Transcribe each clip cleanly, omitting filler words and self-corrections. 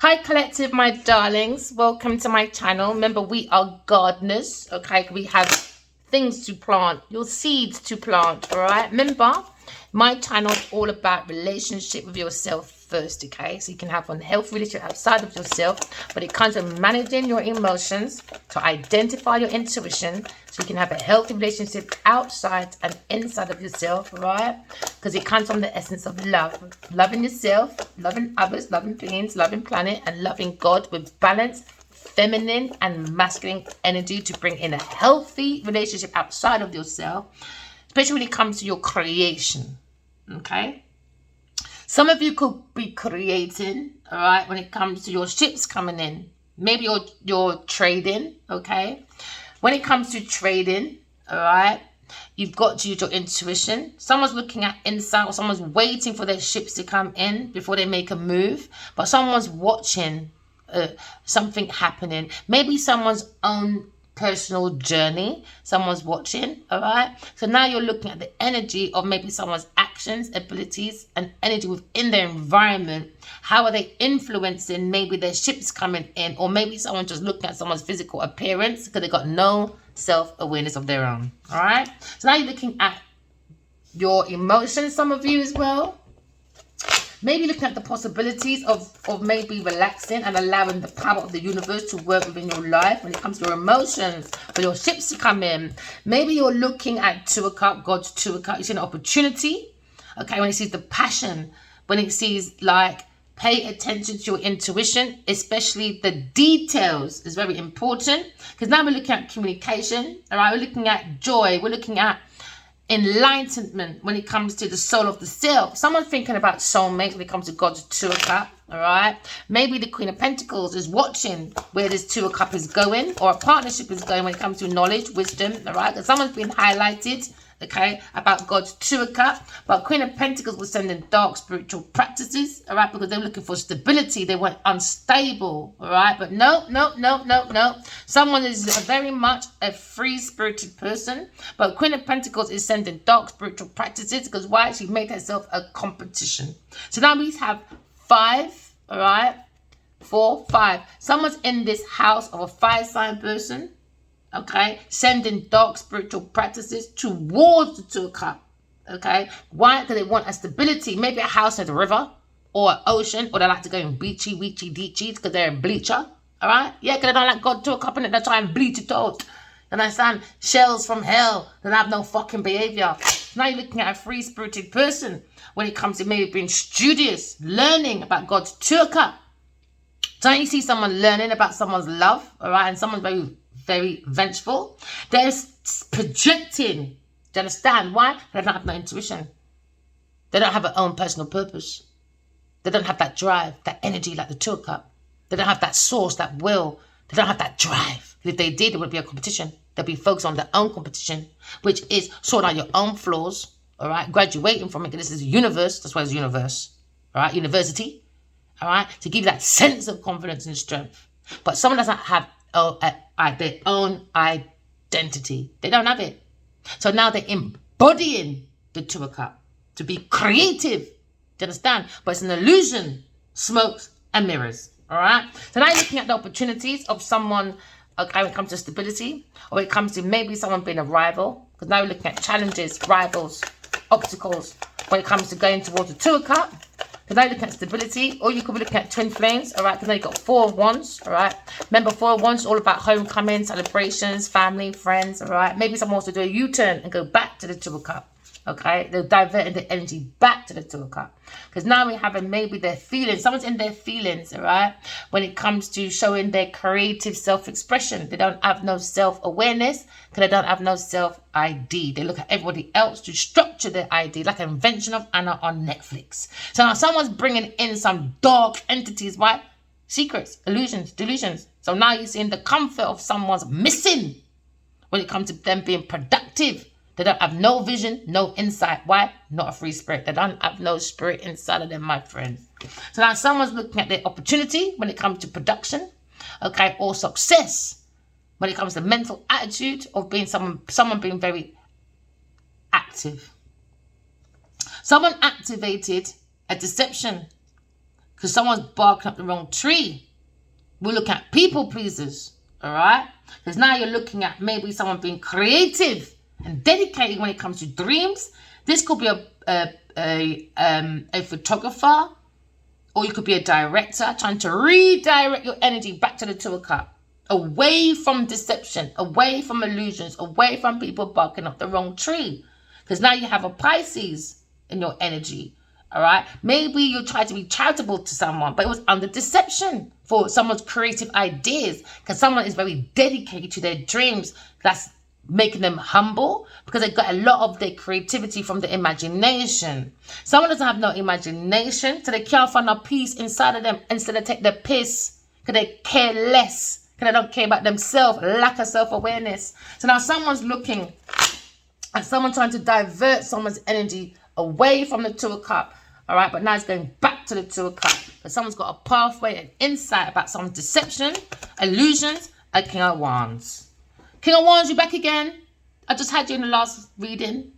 Hi collective, my darlings, welcome to my channel. Remember, we are gardeners, okay? We have things to plant, your seeds to plant, all right? Remember, my channel is all about relationship with yourself first, okay? So you can have a healthy relationship outside of yourself, but it comes with managing your emotions, to identify your intuition, so you can have a healthy relationship outside and inside of yourself, right? Because it comes from the essence of love. Loving yourself, loving others, loving beings, loving planet, and loving God with balance, feminine and masculine energy to bring in a healthy relationship outside of yourself, especially when it comes to your creation, okay? Some of you could be creating, all right, when it comes to your ships coming in. Maybe you're trading, okay? When it comes to trading, all right, you've got to use your intuition. Someone's looking at insight, or someone's waiting for their ships to come in before they make a move. But someone's watching something happening. Maybe someone's own personal journey. Someone's watching, all right? So now you're looking at the energy of maybe someone's actions, abilities, and energy within their environment. How are they influencing maybe their ships coming in? Or maybe someone just looking at someone's physical appearance because they've got no self-awareness of their own, all right? So now you're looking at your emotions, some of you as well. Maybe looking at the possibilities of maybe relaxing and allowing the power of the universe to work within your life when it comes to your emotions, for your ships to come in. Maybe you're looking at Two of Cups, God's Two of Cups. You see an opportunity, okay, when it sees the passion, when it sees like, pay attention to your intuition, especially the details is very important. Because now we're looking at communication, all right? We're looking at joy. We're looking at enlightenment when it comes to the soul of the self. Someone's thinking about soulmate when it comes to God's Two of Cups, all right? Maybe the Queen of Pentacles is watching where this Two of Cups is going, or a partnership is going when it comes to knowledge, wisdom, all right? Because someone's been highlighted, okay, about God's Two of Cups. But Queen of Pentacles was sending dark spiritual practices, all right, because they're looking for stability. They weren't unstable, all right? But no. Someone is very much a free-spirited person. But Queen of Pentacles is sending dark spiritual practices because why? She made herself a competition. So now we have 5, all right? 4, 5. Someone's in this house of a fire sign person, okay, sending dark spiritual practices towards the Two of Cups, okay? Why? Because they want a stability, maybe a house at a river or an ocean, or they like to go in beachy, weechy, deechies because they're a bleacher, all right? Yeah, because they don't like God Two of Cups and they try and bleach it out. You understand? Shells from hell that have no fucking behavior. Now you're looking at a free-spirited person when it comes to maybe being studious, learning about God's Two of Cups. So now you see someone learning about someone's love, all right, and someone's very vengeful. They're projecting. Do you understand? Why? They don't have no intuition. They don't have their own personal purpose. They don't have that drive, that energy like the Two of Cups. They don't have that source, that will. They don't have that drive. If they did, it would be a competition. They'll be focused on their own competition, which is sort out your own flaws, all right? Graduating from it. This is a universe. That's why it's a universe, all right? University, all right? To give you that sense of confidence and strength. But someone doesn't have their own identity. They don't have it. So now they're embodying the Two of Cups to be creative. Do you understand? But it's an illusion, smokes and mirrors. All right. So now you're looking at the opportunities of someone, okay, when it comes to stability, or when it comes to maybe someone being a rival. Because now we're looking at challenges, rivals, obstacles when it comes to going towards the Two of Cups. Because now you're looking at stability, or you could be looking at twin flames, all right? Because now you've got 4 of Wands, all right? Remember, 4 of Wands is all about homecoming, celebrations, family, friends, all right? Maybe someone wants to do a U-turn and go back to the Two of Cups, okay? They're diverting the energy back to the Two of Cups. Because now we have maybe their feelings. Someone's in their feelings, all right? When it comes to showing their creative self-expression. They don't have no self-awareness because they don't have no self-ID. They look at everybody else to structure their ID, like an invention of Anna on Netflix. So now someone's bringing in some dark entities. Why? Secrets, illusions, delusions. So now you're seeing the comfort of someone's missing when it comes to them being productive. They don't have no vision, no insight. Why? Not a free spirit. They don't have no spirit inside of them, my friend. So now someone's looking at their opportunity when it comes to production, okay, or success when it comes to mental attitude of being someone being very active. Someone activated a deception because someone's barking up the wrong tree. We look at people pleasers, all right? Because now you're looking at maybe someone being creative and dedicated when it comes to dreams. This could be a photographer, or you could be a director trying to redirect your energy back to the Two of Cups, away from deception, away from illusions, away from people barking up the wrong tree. Because now you have a Pisces in your energy, all right? Maybe you try to be charitable to someone, but it was under deception for someone's creative ideas, because someone is very dedicated to their dreams. That's making them humble, because they got a lot of their creativity from the imagination. Someone doesn't have no imagination, so they can't find a peace inside of them. Instead of take the piss, because they care less, because they don't care about themselves, lack of self-awareness. So now someone's looking at someone trying to divert someone's energy away from the Two of Cups, all right? But now it's going back to the Two of Cups. But someone's got a pathway and insight about someone's deception, illusions, and King of Wands. King of Wands, you back again. I just had you in the last reading.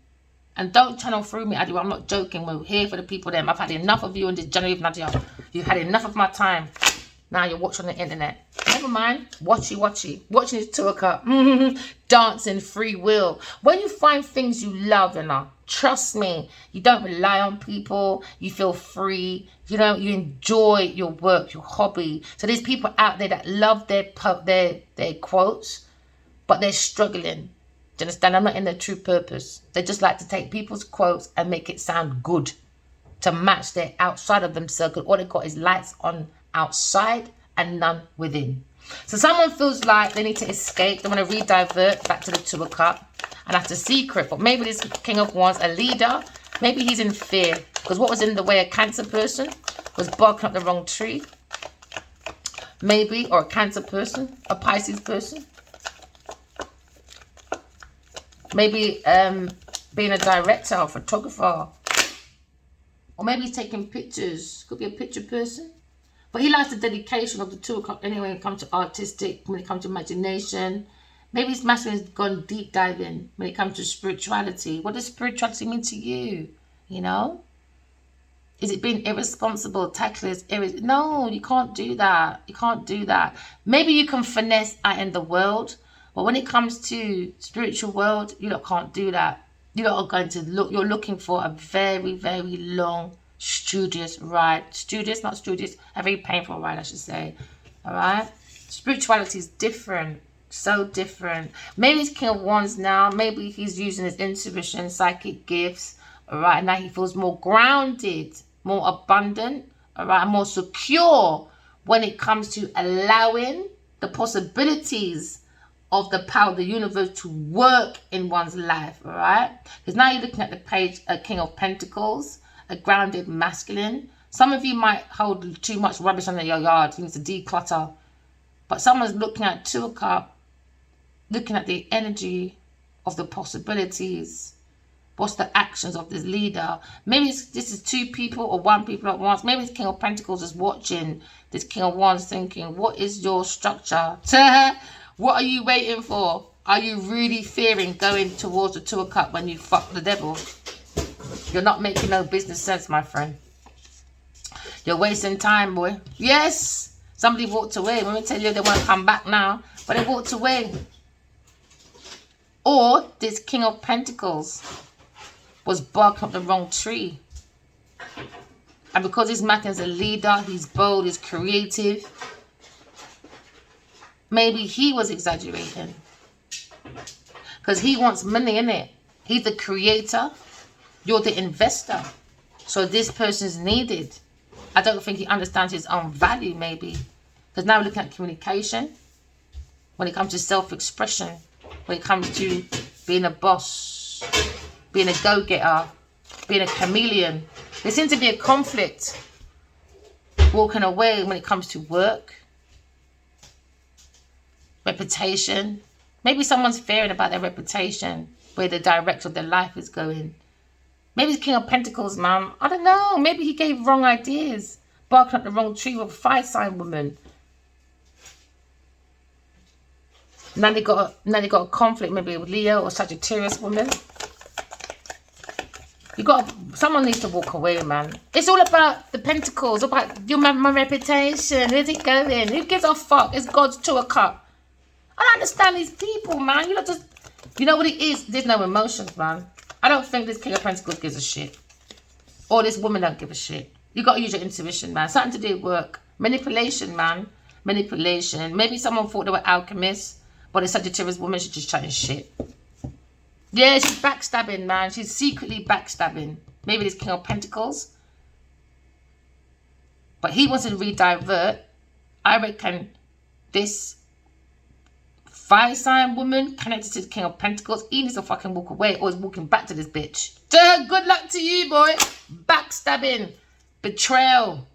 And don't channel through me, Adi. I'm not joking. We're here for the people them. I've had enough of you in this January, Nadia. You've had enough of my time. Now you're watching the internet. Never mind. Watching this Two of Cups. Dancing free will. When you find things you love, trust me, you don't rely on people. You feel free. You enjoy your work, your hobby. So there's people out there that love their quotes, but they're struggling. Do you understand? I'm not in their true purpose. They just like to take people's quotes and make it sound good to match their outside of themselves. All they got is lights on outside and none within. So someone feels like they need to escape. They want to redivert back to the Two of Cups. And that's a secret. But maybe this King of Wands, a leader, maybe he's in fear. Because what was in the way, a Cancer person was barking up the wrong tree. Maybe, or a Cancer person, a Pisces person. Maybe being a director or photographer. Or maybe he's taking pictures. Could be a picture person. But he likes the dedication of the Two of Cups anyway when it comes to artistic, when it comes to imagination. Maybe his masculine has gone deep diving when it comes to spirituality. What does spirituality mean to you? Is it being irresponsible, tactless? No, you can't do that. You can't do that. Maybe you can finesse out in the world. But when it comes to spiritual world, you lot can't do that. You lot are going to look, you're looking for a very, very long, studious ride. Studious, not studious, a very painful ride, I should say. All right? Spirituality is different. So different. Maybe he's King of Wands now. Maybe he's using his intuition, psychic gifts. All right? Now he feels more grounded, more abundant, all right? More secure when it comes to allowing the possibilities of the power of the universe to work in one's life, all right? Because now you're looking at the page, a King of Pentacles, a grounded masculine. Some of you might hold too much rubbish under your yard. You need to declutter. But someone's looking at Two of Cups, looking at the energy of the possibilities. What's the actions of this leader? Maybe this is two people or one people at once. Maybe it's King of Pentacles is watching this King of Wands thinking, what is your structure? What are you waiting for? Are you really fearing going towards the Two of Cups when you fuck the devil? You're not making no business sense, my friend. You're wasting time, boy. Yes, somebody walked away. Let me tell you, they want to come back now, but they walked away. Or this King of Pentacles was barking up the wrong tree. And because this man is a leader, he's bold, he's creative, maybe he was exaggerating. Because he wants money, innit? He's the creator. You're the investor. So this person's needed. I don't think he understands his own value, maybe. Because now we're looking at communication. When it comes to self-expression. When it comes to being a boss. Being a go-getter. Being a chameleon. There seems to be a conflict. Walking away when it comes to work. Reputation. Maybe someone's fearing about their reputation. Where the direction of their life is going. Maybe it's King of Pentacles, man. I don't know. Maybe he gave wrong ideas. Barking up the wrong tree with a fire sign woman. Now they got a conflict maybe with Leo or Sagittarius woman. Someone needs to walk away, man. It's all about the pentacles, about my reputation. Where's it going? Who gives a fuck? It's God's 2 of Cups. I don't understand these people, man. You know what it is? There's no emotions, man. I don't think this King of Pentacles gives a shit. Or this woman don't give a shit. You got to use your intuition, man. Something to do with work. Manipulation, man. Manipulation. Maybe someone thought they were alchemists, but a Sagittarius woman, she's just chatting shit. Yeah, she's backstabbing, man. She's secretly backstabbing. Maybe this King of Pentacles. But he wants to redivert. I reckon this fire sign woman connected to the King of Pentacles, he needs to fucking walk away or is walking back to this bitch. Good luck to you, boy. Backstabbing. Betrayal.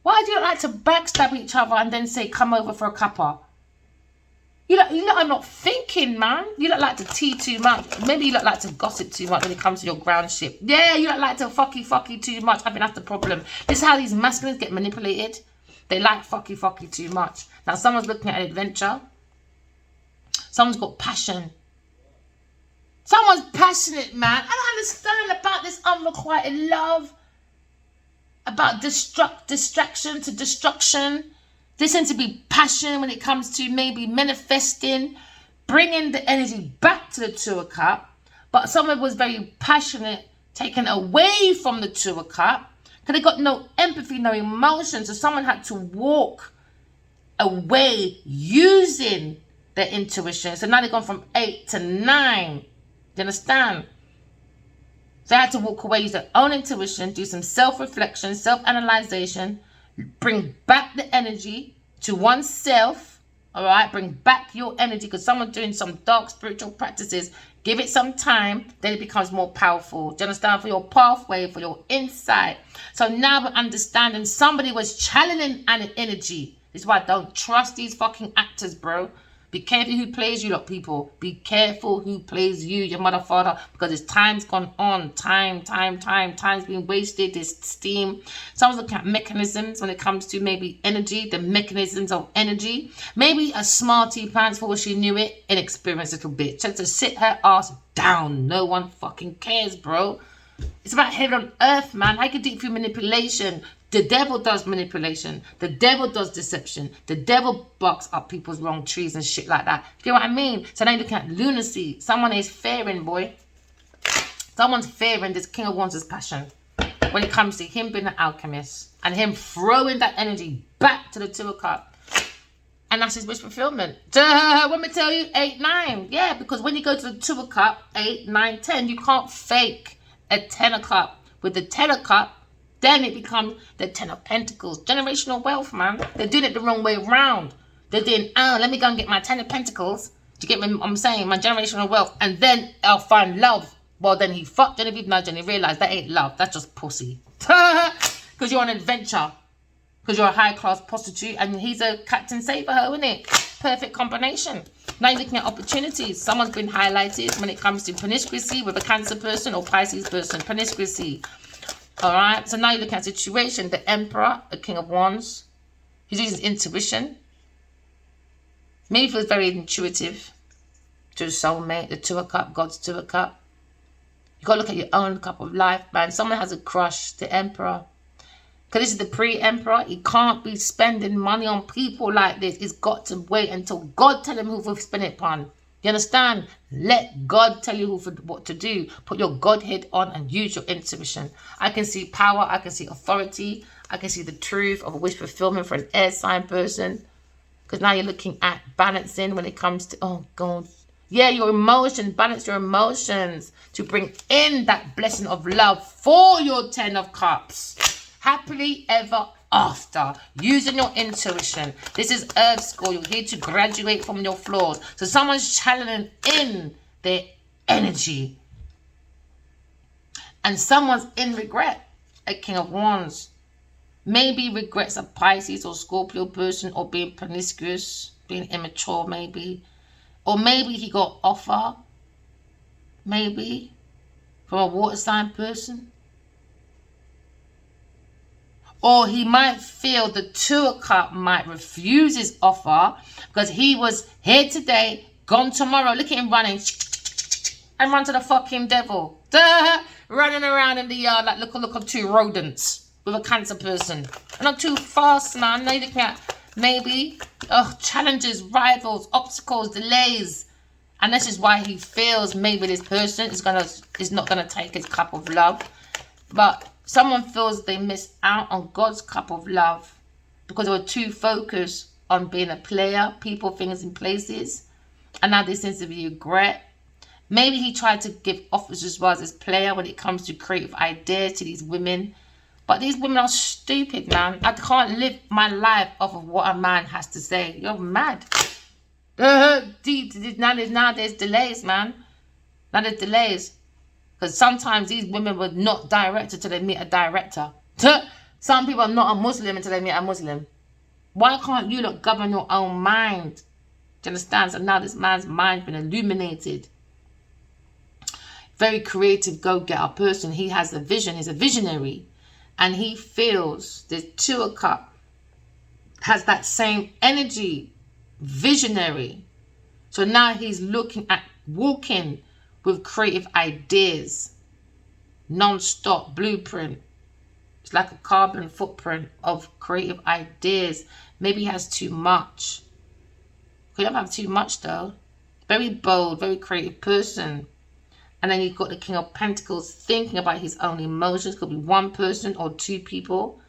Why do you like to backstab each other and then say, come over for a cuppa? You lot are not thinking, man. You don't like to tea too much. Maybe you don't like to gossip too much when it comes to your ground ship. Yeah, you don't like to fucky too much. I think that's the problem. This is how these masculines get manipulated. They like fucky too much. Now, someone's looking at an adventure. Someone's got passion. Someone's passionate, man. I don't understand about this unrequited love. About distraction to destruction. There seems to be passion when it comes to maybe manifesting, bringing the energy back to the 2 of Cups. But someone was very passionate, taken away from the 2 of Cups, because they got no empathy, no emotion. So someone had to walk away using their intuition. So now they've gone from 8 to 9. Do you understand? So they had to walk away, use their own intuition, do some self-reflection, self-analyzation, bring back the energy to oneself, all right? Bring back your energy, because someone's doing some dark spiritual practices. Give it some time, then it becomes more powerful. Do you understand? For your pathway, for your insight. So now we're understanding somebody was channeling an energy. This is why I don't trust these fucking actors, bro. Be careful who plays you, lot, people. Be careful who plays you, your mother, father, because this time's gone on. Time's been wasted. There's steam. Someone's looking at mechanisms when it comes to maybe energy, the mechanisms of energy. Maybe a smarty pants for she knew it, inexperienced little bitch. Just to sit her ass down. No one fucking cares, bro. It's about heaven on earth, man. I can do it through manipulation. The devil does manipulation. The devil does deception. The devil barks up people's wrong trees and shit like that. Do you know what I mean? So now you're looking at lunacy. Someone is fearing, boy. Someone's fearing this King of Wands' passion when it comes to him being an alchemist and him throwing that energy back to the 2 of Cups. And that's his wish fulfillment. Let me tell you, 8, 9. Yeah, because when you go to the 2 of Cups, 8, 9, 10, you can't fake a 10 of Cups. With the 10 of Cups, then it becomes the 10 of Pentacles. Generational wealth, man. They're doing it the wrong way around. They're doing, let me go and get my 10 of Pentacles. Do you get what I'm saying? My generational wealth. And then I'll find love. Well, then he fucked Genevieve Nudge and he realized that ain't love. That's just pussy. Because you're on an adventure. Because you're a high-class prostitute. And he's a Captain Save-A-Ho, isn't it? Perfect combination. Now you're looking at opportunities. Someone's been highlighted when it comes to promiscuity with a Cancer person or Pisces person. Promiscuity. All right, so now you look at the situation. The Emperor, the King of Wands. He's using intuition. Maybe feels very intuitive to a soulmate. The 2 of Cups, God's 2 of Cups. You got to look at your own cup of life, man. Someone has a crush, the Emperor. Because this is the pre-Emperor. He can't be spending money on people like this. He's got to wait until God tell him who to spend it upon. You understand? Let God tell you what to do. Put your Godhead on and use your intuition. I can see power. I can see authority. I can see the truth of a wish fulfillment for an air sign person. Because now you're looking at balancing when it comes to, oh God. Yeah, your emotions. Balance your emotions to bring in that blessing of love for your 10 of Cups. Happily ever after, using your intuition. This is Earth School. You're here to graduate from your flaws. So someone's channeling in their energy. And someone's in regret. A King of Wands. Maybe regrets a Pisces or Scorpio person, or being promiscuous, being immature maybe. Or maybe he got offer. Maybe. From a water sign person. Or he might feel the 2 of Cups might refuse his offer because he was here today, gone tomorrow. Look at him running and run to the fucking devil. running around in the yard like, look, two rodents with a cancer person. And not too fast, man. Now you're looking at maybe challenges, rivals, obstacles, delays. And this is why he feels maybe this person is not gonna take his cup of love. But someone feels they miss out on God's cup of love because they were too focused on being a player, people, things, and places. And now there seems to be regret. Maybe he tried to give offers as well as his player when it comes to creative ideas to these women. But these women are stupid, man. I can't live my life off of what a man has to say. You're mad. Now there's delays, man. Now there's delays. Because sometimes these women were not directed until they meet a director. Some people are not a Muslim until they meet a Muslim. Why can't you look govern your own mind? Do you understand? So now this man's mind's been illuminated. Very creative, go-getter person. He has a vision. He's a visionary. And he feels the Two of Cups has that same energy. Visionary. So now he's looking at walking with creative ideas. Non-stop blueprint. It's like a carbon footprint of creative ideas. Maybe he has too much. He don't have too much though. Very bold, very creative person. And then you've got the King of Pentacles thinking about his own emotions. Could be one person or two people.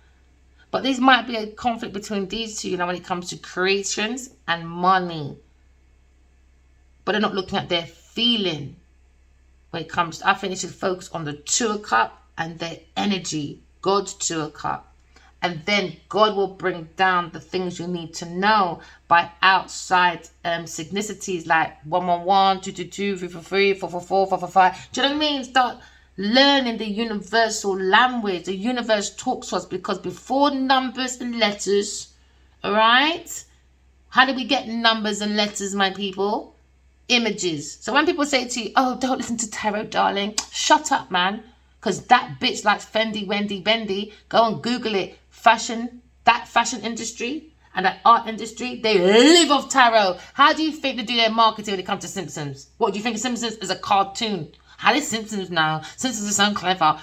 But this might be a conflict between these two, when it comes to creations and money. But they're not looking at their feeling when it comes to, I think they should focus on the Two of Cups and their energy. God's Two of Cups. And then God will bring down the things you need to know by outside synchronicities like 111, 222, 343, 444, 445. Do you know what I mean? Start learning the universal language. The universe talks to us because before numbers and letters, all right? How do we get numbers and letters, my people? Images. So when people say to you, oh, don't listen to tarot, darling, shut up, man. Because that bitch likes Fendi, Wendy, Bendy. Go and Google it. That fashion industry and that art industry, they live off tarot. How do you think they do their marketing when it comes to Simpsons? What, do you think Simpsons is a cartoon? How is Simpsons now? Simpsons are so clever.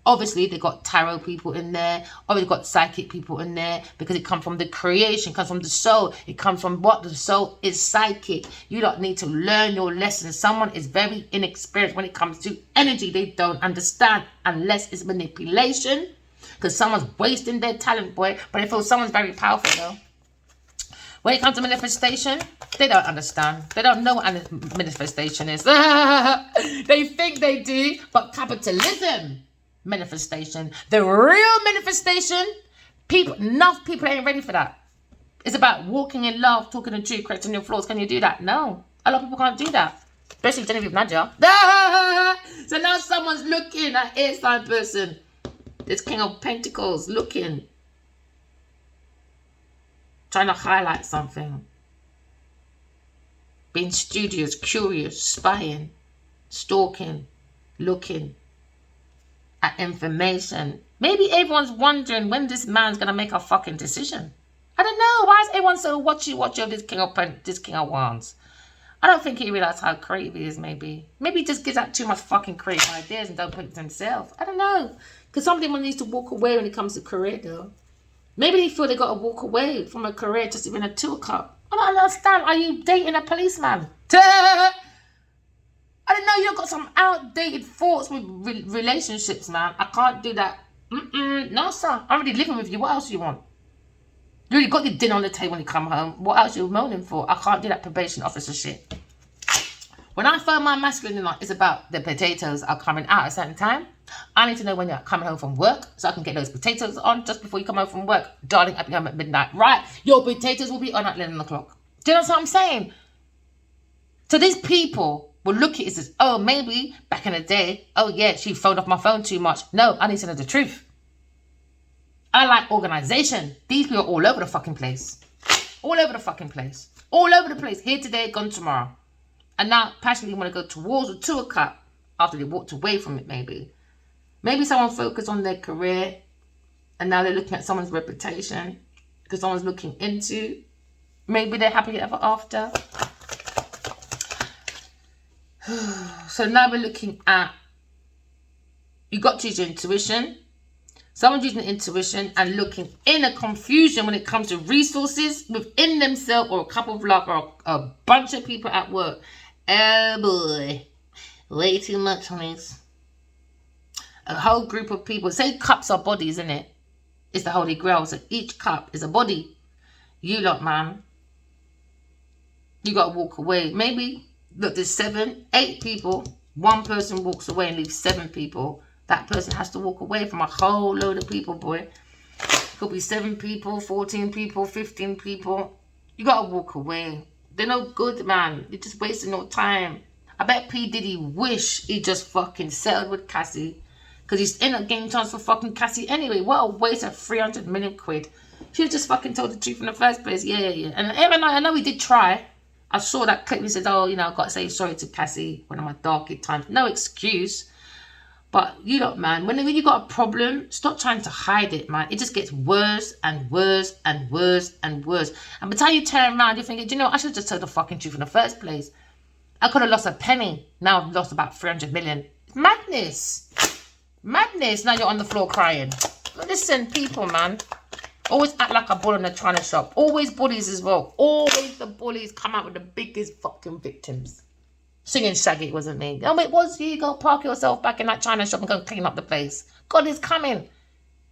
Obviously, they got tarot people in there. Obviously, got psychic people in there because it comes from the creation, comes from the soul. It comes from what the soul is psychic. You don't need to learn your lesson. Someone is very inexperienced when it comes to energy. They don't understand unless it's manipulation because someone's wasting their talent, boy. But I feel someone's very powerful, though. When it comes to manifestation, they don't understand. They don't know what manifestation is. They think they do, but capitalism. Manifestation, the real manifestation, enough people ain't ready for that. It's about walking in love, talking the truth, correcting your flaws. Can you do that? No, a lot of people can't do that, especially Genevieve Nadia. So now someone's looking at air sign person, this King of Pentacles, looking, trying to highlight something, being studious, curious, spying, stalking, looking at information. Maybe everyone's wondering when this man's gonna make a fucking decision. I don't know. Why is everyone so watchy of this King of Wands? I don't think he realizes how creative he is. Maybe he just gives out too much fucking creative ideas and don't put it to himself. I don't know. Because somebody needs to walk away when it comes to career, though. Maybe they feel they got to walk away from a career just to win a Two of Cups. I don't understand. Are you dating a policeman? I don't know, you've got some outdated thoughts with relationships, man. I can't do that. No, sir. I'm already living with you. What else do you want? You already got your dinner on the table when you come home. What else are you moaning for? I can't do that probation officer shit. When I find my masculine, it's about the potatoes are coming out at a certain time. I need to know when you're coming home from work so I can get those potatoes on just before you come home from work. Darling, I'll be home at midnight. Right, your potatoes will be on at 11 o'clock. Do you know what I'm saying? So these people will look at it as, oh, maybe back in the day, oh yeah, she phoned off my phone too much. No, I need to know the truth. I like organization. These people are all over the fucking place. All over the fucking place. All over the place. Here today, gone tomorrow. And now passionately want to go towards a Two of Cups after they walked away from it, maybe. Maybe someone focused on their career and now they're looking at someone's reputation because someone's looking into, maybe they're happy ever after. So now we're looking at You got to use your intuition. Someone's using intuition and looking in a confusion when it comes to resources within themselves, or a couple of love, or a bunch of people at work. Oh boy, way too much on this. A whole group of people. Say cups are bodies, isn't it? It's the Holy Grail. So each cup is a body. You lot, man, you got to walk away. Maybe, look, there's 7, 8 people. One person walks away and leaves 7 people. That person has to walk away from a whole load of people, boy. Could be 7 people, 14 people, 15 people. You got to walk away. They're no good, man. You're just wasting your time. I bet P. Diddy wish he just fucking settled with Cassie. Because he's in a game chance for fucking Cassie anyway. What a waste of 300 million quid. She just fucking told the truth in the first place. Yeah. And even I know he did try. I saw that clip. He said, oh, you know, I've got to say sorry to Cassie. One of my darkest times. No excuse. But you lot, man, when you got a problem, stop trying to hide it, man. It just gets worse and worse and worse and worse. And by the time you turn around, you're thinking, you know, I should have just told the fucking truth in the first place. I could have lost a penny. Now I've lost about 300 million. It's madness. Madness. Now you're on the floor crying. Listen, people, man. Always act like a bull in a china shop. Always bullies as well. Always the bullies come out with the biggest fucking victims. Singing Shaggy, it wasn't me. Oh, it was you. Go park yourself back in that china shop and go clean up the place. God is coming.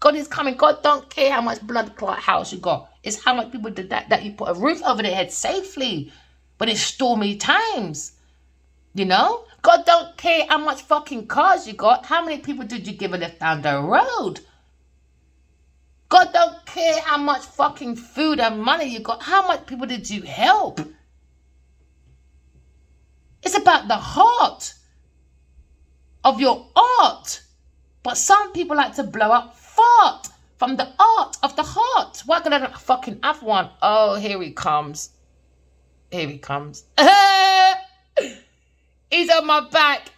God is coming. God don't care how much blood clot house you got. It's how much people did that you put a roof over their head safely. But it's stormy times. You know? God don't care how much fucking cars you got. How many people did you give a lift down the road? God don't care how much fucking food and money you got. How much people did you help? It's about the heart of your art. But some people like to blow up fart from the art of the heart. Why could I not fucking have one? Oh, here he comes. Here he comes. He's on my back.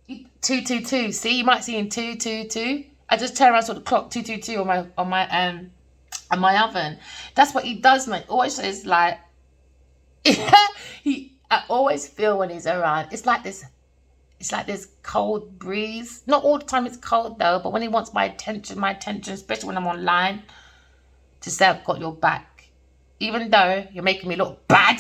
222. See, you might see in 222. I just turn around, saw the clock 222 on my oven. That's what he does, man. Always says like I always feel when he's around, it's like this cold breeze. Not all the time it's cold though, but when he wants my attention, especially when I'm online, to say I've got your back. Even though you're making me look bad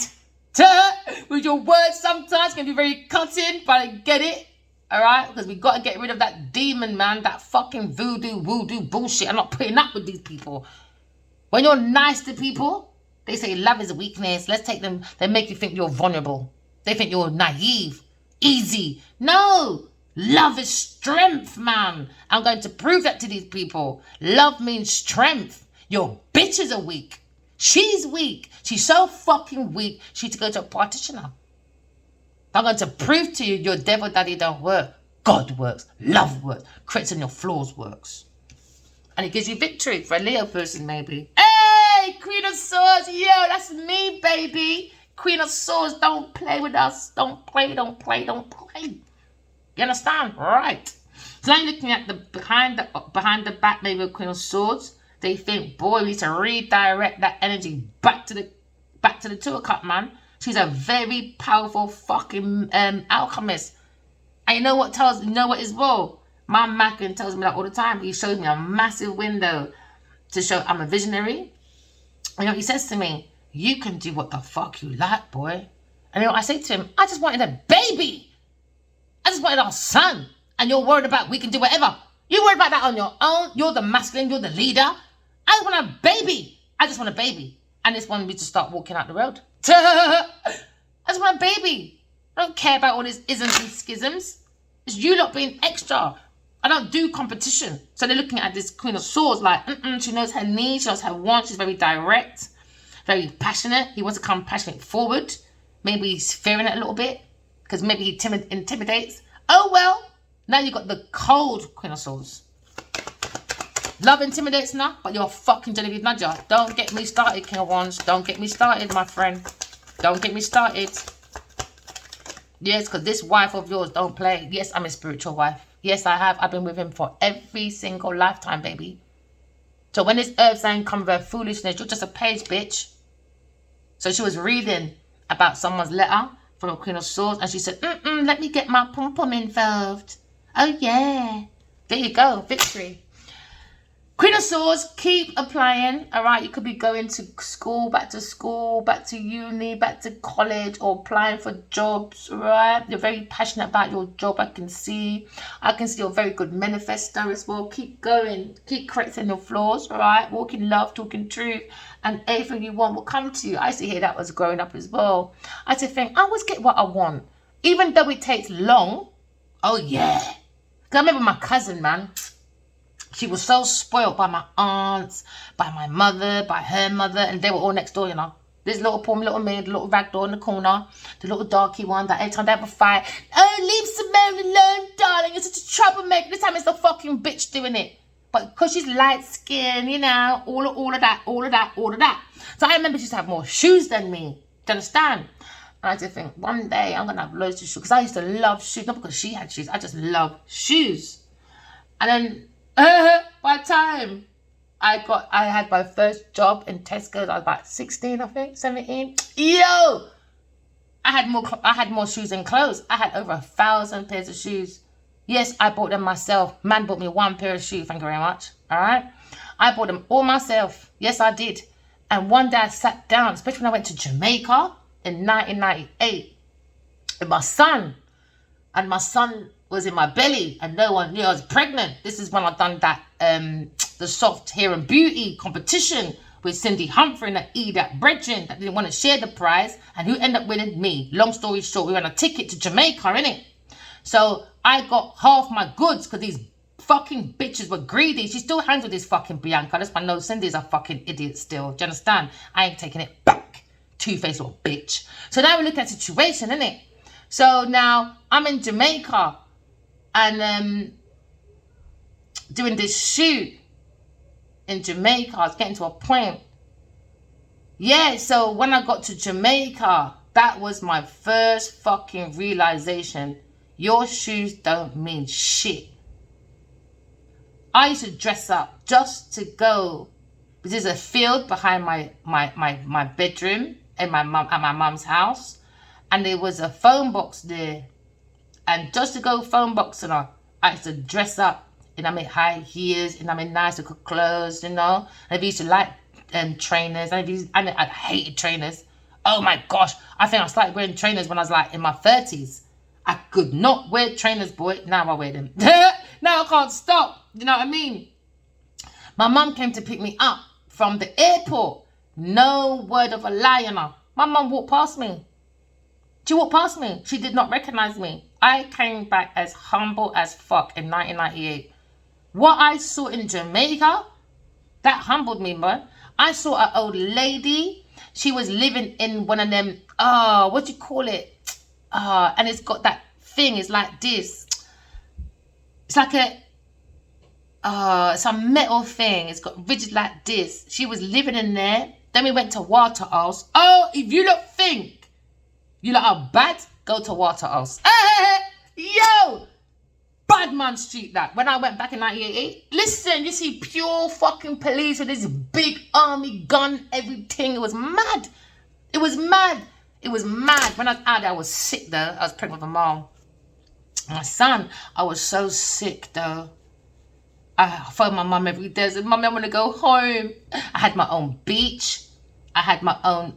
with your words sometimes, it can be very cutting, but I get it. Alright? Because we got to get rid of that demon, man, that fucking voodoo bullshit. I'm not putting up with these people. When you're nice to people, they say love is a weakness. Let's take them. They make you think you're vulnerable. They think you're naive, easy. No, love is strength, man. I'm going to prove that to these people. Love means strength. Your bitches are weak. She's weak. She's so fucking weak. She needs to go to a practitioner. I'm going to prove to you your devil daddy don't work. God works. Love works. Correcting your flaws works. And it gives you victory for a Leo person, maybe. Hey, Queen of Swords. Yo, that's me, baby. Queen of Swords, don't play with us. Don't play. You understand? Right. So now you're looking at the behind the back, maybe of Queen of Swords. They think, boy, we need to redirect that energy back to the 2 of Cups, man. She's a very powerful fucking alchemist. And you know what as well? My Mackin tells me that all the time. He shows me a massive window to show I'm a visionary. And you know what he says to me? You can do what the fuck you like, boy. And you know what I say to him? I just wanted a baby. I just wanted our son. And you're worried about we can do whatever. You're worried about that on your own. You're the masculine. You're the leader. I just want a baby. I just want a baby. And this wanted me to start walking out the road. I just want a baby. I don't care about all these isms and schisms. It's you lot being extra. I don't do competition. So they're looking at this Queen of Swords like, she knows her needs, she knows her wants, she's very direct, very passionate. He wants to come passionate forward. Maybe he's fearing it a little bit because maybe he intimidates. Oh well, now you got the cold Queen of Swords. Love intimidates now, but you're fucking Genevieve Nudger. Don't get me started, King of Wands. Don't get me started, my friend. Don't get me started. Yes, because this wife of yours don't play. Yes, I'm a spiritual wife. Yes, I have. I've been with him for every single lifetime, baby. So when this earth sign comes with foolishness, you're just a page, bitch. So she was reading about someone's letter from a Queen of Swords, and she said, let me get my pom-pom involved. Oh, yeah. There you go. Victory. Queen of Swords, keep applying, all right? You could be going to school, back to uni, back to college, or applying for jobs, all right? You're very passionate about your job, I can see. I can see you're a very good manifestor as well. Keep going. Keep correcting your flaws, all right? Walking love, talking truth, and everything you want will come to you. I used to hear that was growing up as well. I used to think, I always get what I want, even though it takes long. Oh, yeah. I remember my cousin, man. She was so spoiled by my aunts, by my mother, by her mother, and they were all next door, you know. This little poor little me, the little ragdoll in the corner, the little darky one that every time they have a fight, oh, leave Simone alone, darling, you're such a troublemaker. This time it's the fucking bitch doing it. But because she's light-skinned, you know, all of that. So I remember she used to have more shoes than me. Do you understand? And I just think, one day I'm going to have loads of shoes. Because I used to love shoes. Not because she had shoes. I just love shoes. And then by the time I had my first job in Tesco, I was about 16, I think, 17. Yo! I had more shoes than clothes. I had over 1,000 pairs of shoes. Yes, I bought them myself. Man bought me one pair of shoes, thank you very much. All right? I bought them all myself. Yes, I did. And one day I sat down, especially when I went to Jamaica in 1998 with my son. And my son was in my belly and no one knew I was pregnant. This is when I done that the soft hair and beauty competition with Cindy Humphrey and that brethren that didn't want to share the prize, and who ended up winning? Me. Long story short, we won a ticket to Jamaica, innit? So I got half my goods because these fucking bitches were greedy. She still hangs with this fucking Bianca. That's why I know Cindy's a fucking idiot still. Do you understand? I ain't taking it back. Two-faced little bitch. So now we look at the situation, innit? So now I'm in Jamaica and doing this shoot in Jamaica. I was getting to a point. Yeah, so when I got to Jamaica, that was my first fucking realization. Your shoes don't mean shit. I used to dress up just to go. There's a field behind my bedroom in my mum's house. And there was a phone box there. And just to go phone boxing her, I used to dress up in high heels, and nice little clothes, you know. And I used to like trainers. I hated trainers. Oh my gosh. I think I started wearing trainers when I was like in my 30s. I could not wear trainers, boy. Now I wear them. Now I can't stop. You know what I mean? My mum came to pick me up from the airport. No word of a lie, you know. My mum walked past me. She walked past me. She did not recognize me. I came back as humble as fuck in 1998. What I saw in Jamaica, that humbled me, man. I saw an old lady. She was living in one of them, what do you call it? And it's got that thing. It's like this. It's like it's a metal thing. It's got rigid like this. She was living in there. Then we went to Waterhouse. Oh, if you look think you lot are bad, go to Waterhouse. Yo! Badman Street that. When I went back in 1988, listen, you see pure fucking police with this big army gun, everything. It was mad. It was mad. It was mad. When I was out there, I was sick though. I was pregnant with my mom. My son, I was so sick though. I phoned my mum every day. I said, Mummy, I want to go home. I had my own beach. I had my own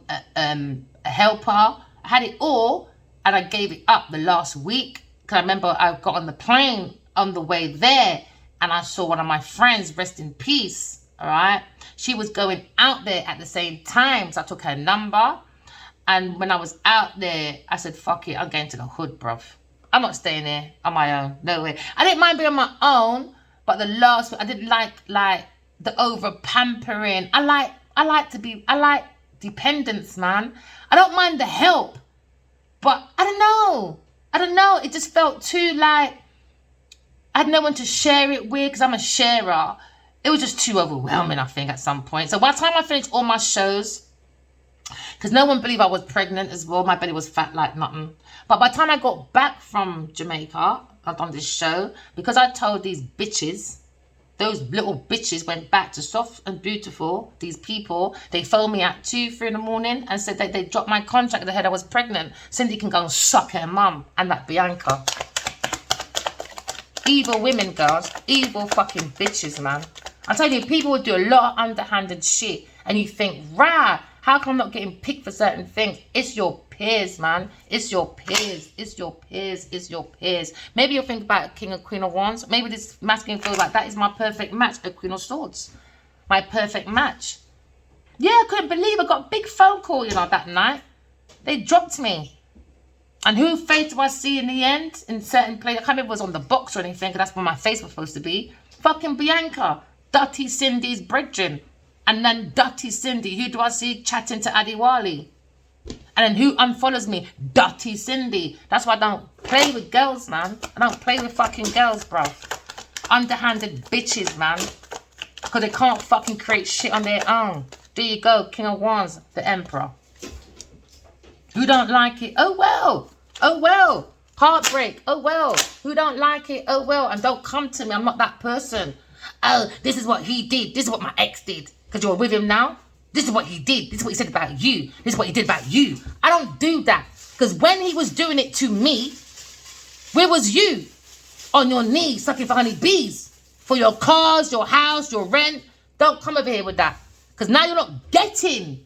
helper. I had it all, and I gave it up the last week. Because I remember I got on the plane on the way there, and I saw one of my friends, rest in peace, all right? She was going out there at the same time, so I took her number. And when I was out there, I said, fuck it, I'm going to the hood, bruv. I'm not staying there on my own, no way. I didn't mind being on my own, but I didn't like the over pampering. I like dependence, man. I don't mind the help, but I don't know. It just felt too like I had no one to share it with because I'm a sharer. It was just too overwhelming, I think, at some point. So by the time I finished all my shows, because no one believed I was pregnant as well. My belly was fat like nothing. But by the time I got back from Jamaica, I've done this show, because I told these bitches, those little bitches went back to Soft and Beautiful, these people, they phoned me at 2, 3 in the morning and said that they dropped my contract. They heard I was pregnant. Cindy can go and suck her mum and that Bianca. Evil women, girls. Evil fucking bitches, man. I tell you, people would do a lot of underhanded shit. And you think, rah, how come I'm not getting picked for certain things? It's your peers, man. It's your peers. It's your peers. It's your peers. Maybe you'll think about King and Queen of Wands. Maybe this masculine feels like that is my perfect match, a Queen of Swords. My perfect match. Yeah, I couldn't believe I got a big phone call, you know, that night. They dropped me. And who face do I see in the end? In certain places. I can't remember if it was on the box or anything, because that's where my face was supposed to be. Fucking Bianca. Dirty Cindy's brethren. And then Dirty Cindy. Who do I see chatting to Adiwali? And then who unfollows me? Dirty Cindy. That's why I don't play with girls, man. I don't play with fucking girls, bro. Underhanded bitches, man. Because they can't fucking create shit on their own. There you go, King of Wands, the Emperor. Who don't like it? Oh, well. Oh, well. Heartbreak. Oh, well. Who don't like it? Oh, well. And don't come to me. I'm not that person. Oh, this is what he did. This is what my ex did. Because you're with him now. This is what he did. This is what he said about you. This is what he did about you. I don't do that. Because when he was doing it to me, where was you? On your knees, sucking for honey bees. For your cars, your house, your rent. Don't come over here with that. Because now you're not getting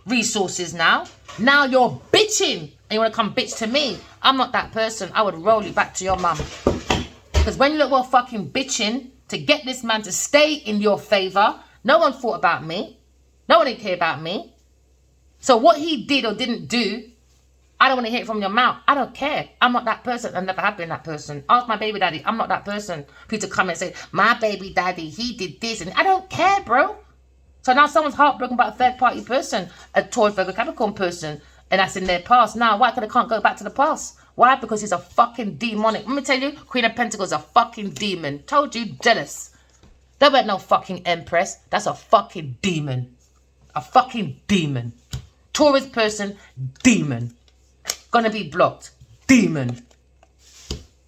resources now. Now you're bitching. And you want to come bitch to me. I'm not that person. I would roll you back to your mum. Because when you look well fucking bitching to get this man to stay in your favour, no one thought about me. No one didn't care about me. So what he did or didn't do, I don't want to hear it from your mouth. I don't care. I'm not that person. I never have been that person. Ask my baby daddy. I'm not that person. People to come and say, my baby daddy, he did this. And I don't care, bro. So now someone's heartbroken about a third-party person, a Taurus, Virgo, Capricorn person, and that's in their past. Now, why? Because they can't go back to the past. Why? Because he's a fucking demonic. Let me tell you, Queen of Pentacles is a fucking demon. Told you, jealous. There weren't no fucking empress. That's a fucking demon. A fucking demon. Taurus person, demon. Gonna be blocked. Demon.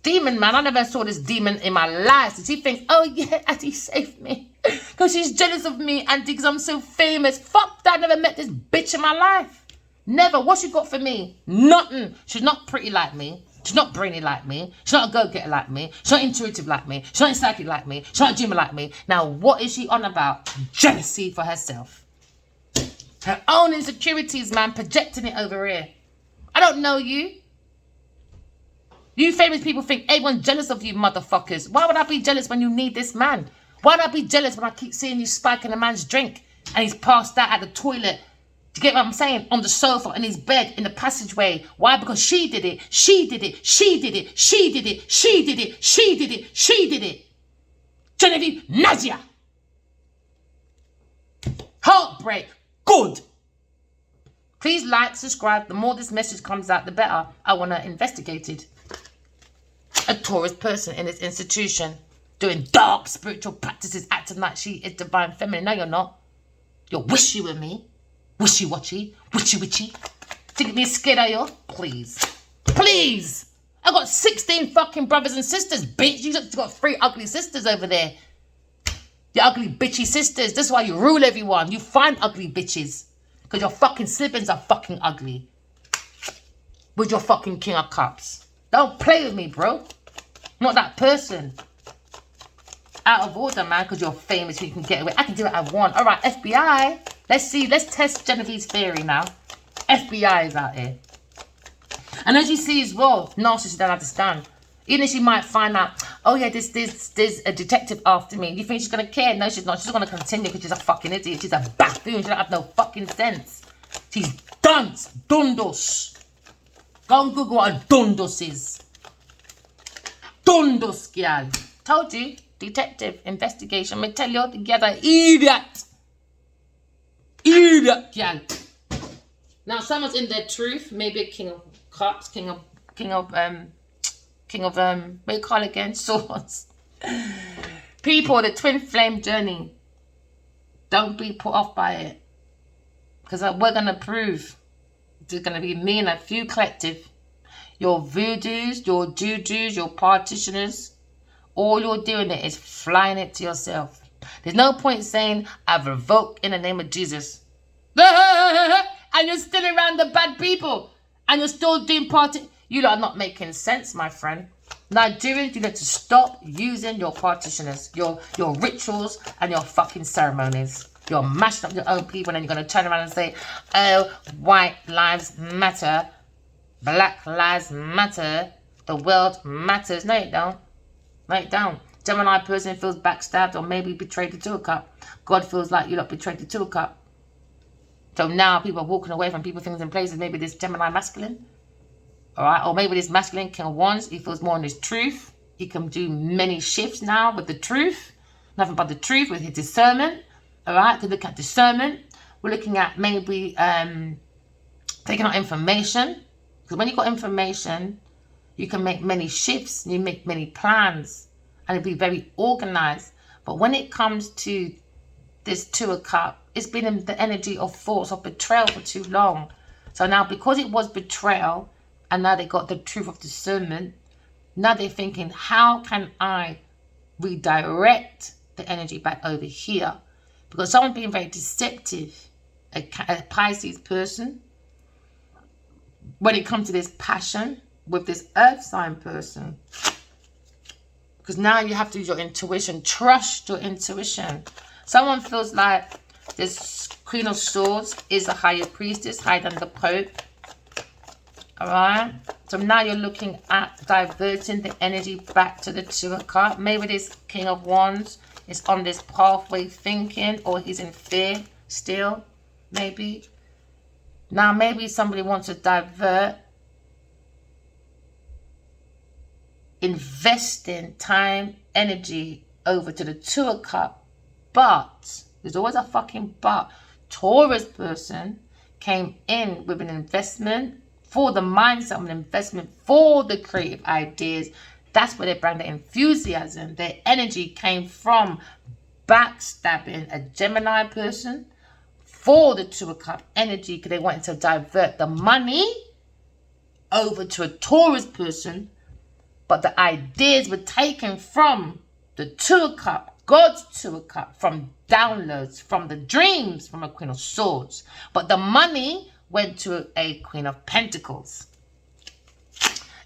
Demon, man. I never saw this demon in my life. Did she think, oh yeah, Auntie saved me? Because she's jealous of me, Auntie, because I'm so famous. Fuck that. I never met this bitch in my life. Never. What she got for me? Nothing. She's not pretty like me. She's not brainy like me. She's not a go-getter like me. She's not intuitive like me. She's not psychic like me. She's not a dreamer like me. Now, what is she on about? Jealousy for herself. Her own insecurities, man. Projecting it over here. I don't know you. You famous people think everyone's jealous of you, motherfuckers. Why would I be jealous when you need this man? Why would I be jealous when I keep seeing you spiking a man's drink and he's passed out at the toilet? Do you get what I'm saying? On the sofa, in his bed, in the passageway. Why? Because she did it. She did it. She did it. She did it. She did it. She did it. She did it. Genevieve Nadia. Heartbreak. Good. Please like, subscribe. The more this message comes out, the better. I want to investigate it. A Taurus person in this institution doing dark spiritual practices, acting like she is divine feminine. No, you're not. You're wishy with me. Wishy-washy. Witchy-witchy. Think me scared of you? Please. Please. I got 16 fucking brothers and sisters, bitch. You just got 3 ugly sisters over there. You ugly bitchy sisters. That's why you rule everyone. You find ugly bitches. Because your fucking siblings are fucking ugly. With your fucking King of Cups. Don't play with me, bro. Not that person. Out of order, man, because you're famous. You can get away. I can do what I want. All right, FBI. Let's see. Let's test Genevieve's theory now. FBI is out here. And as you see as well, narcissists don't understand. Even if she might find out, oh yeah, there's a detective after me. You think she's going to care? No, she's not. She's going to continue because she's a fucking idiot. She's a buffoon. She don't have no fucking sense. She's dunce. Dundos. Go and Google what a dundus is. Dundus, girl. Told you. Detective. Investigation. Let me tell you together. Idiot. Idiot, girl. Now, someone's in their truth. Maybe a King of Cups. King of what do you call it again? Swords. People, the twin flame journey. Don't be put off by it. Because we're going to prove. There's going to be me and a few collective. Your voodoos, your jujus, your partitioners. All you're doing it is flying it to yourself. There's no point saying, I've revoked in the name of Jesus. And you're still around the bad people. And you're still doing party. You lot are not making sense, my friend. Nigerians, you need to stop using your practitioners, your rituals and your fucking ceremonies. You're mashing up your own people, and you're going to turn around and say, oh, white lives matter, black lives matter, the world matters. No, it don't. No, it don't. Gemini person feels backstabbed or maybe betrayed the 2 of Cups. God feels like you lot betrayed the 2 of Cups. So now people are walking away from people, things, and places. Maybe this Gemini masculine. All right, or maybe this masculine King of Wands, he feels more on his truth. He can do many shifts now with the truth. Nothing but the truth with his discernment. All right, to look at discernment. We're looking at maybe taking out information. Because when you got information, you can make many shifts. You make many plans. And it'll be very organized. But when it comes to this 2 of Cups, it's been in the energy of force, of betrayal for too long. So now because it was betrayal, and now they got the truth of discernment. Now they're thinking, how can I redirect the energy back over here? Because someone's being very deceptive, a Pisces person. When it comes to this passion with this earth sign person. Because now you have to use your intuition. Trust your intuition. Someone feels like this Queen of Swords is a higher priestess, higher than the Pope. Alright, so now you're looking at diverting the energy back to the 2 of Cups. Maybe this King of Wands is on this pathway thinking, or he's in fear still, maybe. Now maybe somebody wants to divert investing time, energy over to the 2 of Cups. But, there's always a fucking but. Taurus person came in with an investment for the mindset of an investment, for the creative ideas. That's where they bring the enthusiasm. Their energy came from backstabbing a Gemini person for the 2 of Cups energy, because they wanted to divert the money over to a Taurus person. But the ideas were taken from the 2 of Cups, God's 2 of Cups, from downloads, from the dreams, from a Queen of Swords. But the money went to a Queen of Pentacles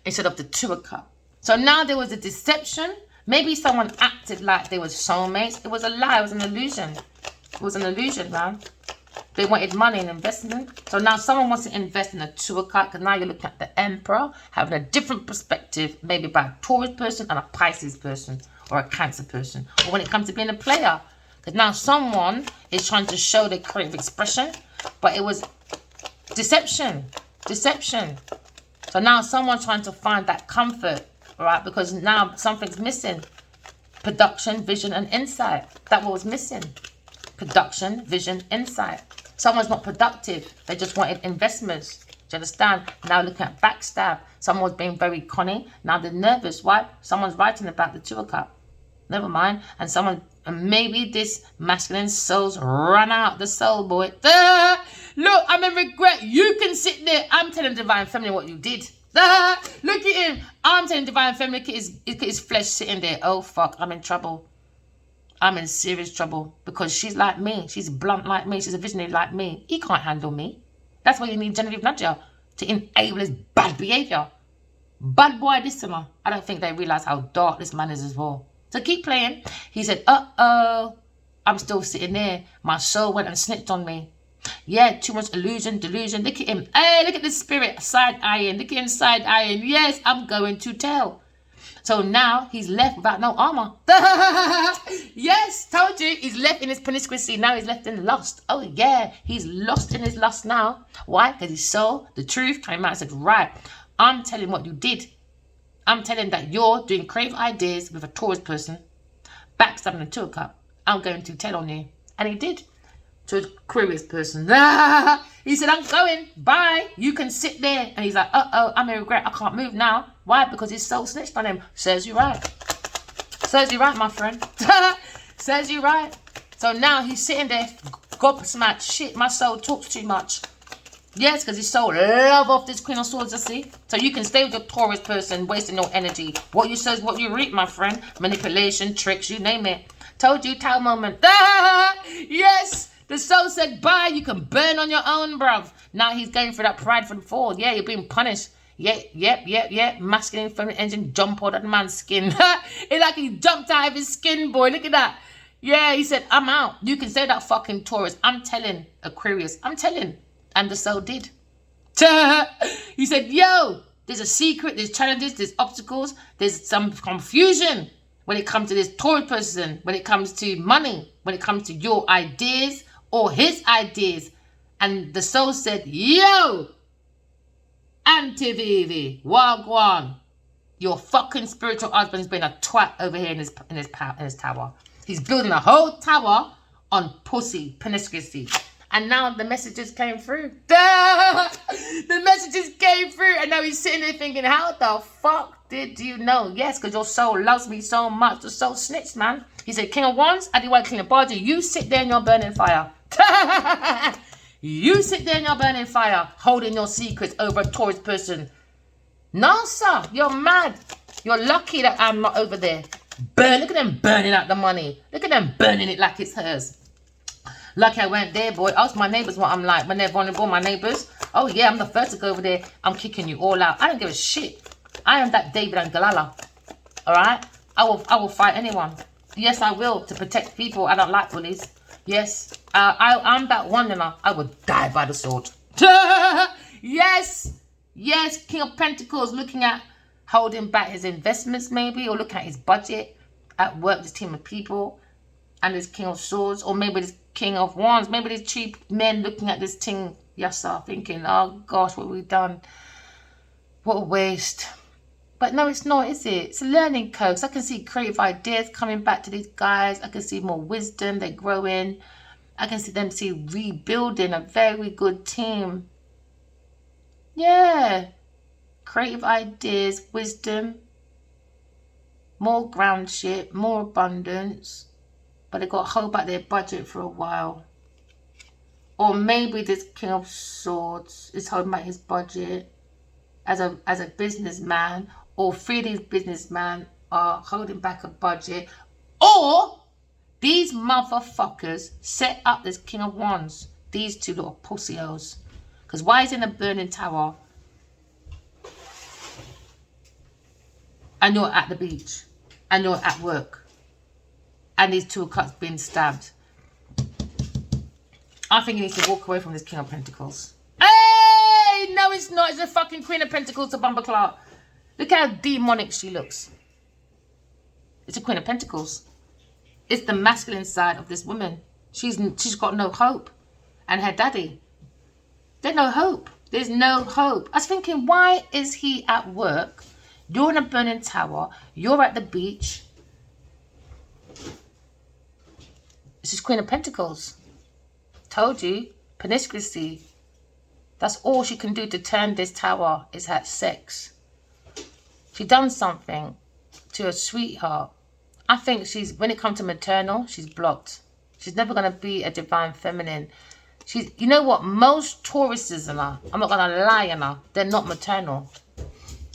instead of the 2 of Cups. So now there was a deception. Maybe someone acted like they were soulmates. It was a lie. It was an illusion. It was an illusion, man. They wanted money and investment. So now someone wants to invest in a 2 of Cups, because now you're looking at the Emperor having a different perspective, maybe by a Taurus person and a Pisces person, or a Cancer person. Or when it comes to being a player, because now someone is trying to show their creative expression, but it was deception. So now someone's trying to find that comfort, right? Because now something's missing. Production, vision, and insight. That was missing. Production, vision, insight. Someone's not productive. They just wanted investments. Do you understand? Now looking at backstab. Someone's being very cunning. Now they're nervous. Why? Someone's writing about the 2 of Cups. Never mind. And maybe this masculine soul's run out. The soul boy. Look, I'm in regret. You can sit there. I'm telling Divine Feminine what you did. Look at him. I'm telling Divine Feminine, look at his flesh sitting there. Oh, fuck. I'm in trouble. I'm in serious trouble. Because she's like me. She's blunt like me. She's a visionary like me. He can't handle me. That's why you need Genevieve Nudger to enable his bad behavior. Bad boy listener. I don't think they realize how dark this man is as well. So keep playing. He said, uh-oh. I'm still sitting there. My soul went and snitched on me. Yeah, too much illusion, delusion. Look at him. Hey, look at the spirit side-eyeing. Look at him side-eyeing. Yes, I'm going to tell. So now he's left without no armor. Yes, told you. He's left in his promiscuity. Now he's left in lust. Oh, yeah. He's lost in his lust now. Why? Because he saw the truth, came out and said, right, I'm telling what you did. I'm telling that you're doing creative ideas with a Taurus person, backstabbing a 2 of Cups. I'm going to tell on you. And he did. To Aquarius person. He said, I'm going. Bye. You can sit there. And he's like, uh-oh, I'm in regret. I can't move now. Why? Because his soul snitched on him. Serves you right. Serves you right, my friend. Serves you right. So now he's sitting there, gobsmacked. Shit, my soul talks too much. Yes, because his soul love off this Queen of Swords, I see. So you can stay with your Taurus person, wasting your energy. What you say is what you reap, my friend. Manipulation, tricks, you name it. Told you, towel moment. Yes. The soul said, bye, you can burn on your own, bruv. Now he's going for that pride for the fall. Yeah, you're being punished. Yep. Masculine, feminine engine jump out of the man's skin. It's like he jumped out of his skin, boy. Look at that. Yeah, he said, I'm out. You can say that, fucking Taurus. I'm telling Aquarius. I'm telling. And the soul did. He said, yo, there's a secret, there's challenges, there's obstacles, there's some confusion when it comes to this Taurus person, when it comes to money, when it comes to your ideas or his ideas. And the soul said, yo, Auntie Vivi, wagwan, your fucking spiritual husband is being a twat over here in his tower. He's building a whole tower on pussy, promiscuity. And now the messages came through. The messages came through. And now he's sitting there thinking, how the fuck did you know? Yes, because your soul loves me so much. The soul snitched, man. He said, King of Wands, I do want to clean a body. You sit there in your burning fire. You sit there in your burning fire, holding your secrets over a Taurus person. No, sir, you're mad. You're lucky that I'm not over there. Look at them burning out the money. Look at them burning it like it's hers. Lucky I went there, boy. Ask my neighbours what I'm like when they're vulnerable. My neighbours, oh yeah, I'm the first to go over there. I'm kicking you all out. I don't give a shit. I am that David and Goliath. All right, I will fight anyone. Yes, I will, to protect people. I don't like bullies. Yes, I'm that one, you know. I would die by the sword. Yes, King of Pentacles looking at holding back his investments maybe, or looking at his budget at work, this team of people, and this King of Swords, or maybe this King of Wands, maybe these cheap men looking at this thing, yes sir, thinking, oh gosh, what have we done? What a waste. But no, it's not, is it? It's a learning curve. So I can see creative ideas coming back to these guys. I can see more wisdom, they're growing. I can see them rebuilding a very good team. Yeah. Creative ideas, wisdom, more ground shit, more abundance. But they got to hold back their budget for a while. Or maybe this King of Swords is holding back his budget as a businessman. Or three of these businessmen are holding back a budget. Or these motherfuckers set up this King of Wands. These two little pussy-os. Because why is in a burning tower and you're at the beach and you're at work and these two cuts being stabbed? I think he needs to walk away from this King of Pentacles. Hey, no it's not. It's the fucking Queen of Pentacles to Bumper Clark. Look how demonic she looks. It's a Queen of Pentacles. It's the masculine side of this woman. She's got no hope. And her daddy. There's no hope. There's no hope. I was thinking, why is he at work? You're in a burning tower. You're at the beach. This is Queen of Pentacles. Told you. Promiscuity. That's all she can do to turn this tower is have sex. She done something to her sweetheart. I think when it comes to maternal, she's blocked. She's never going to be a divine feminine. You know what? Most Tauruses, I'm not going to lie, they're not maternal.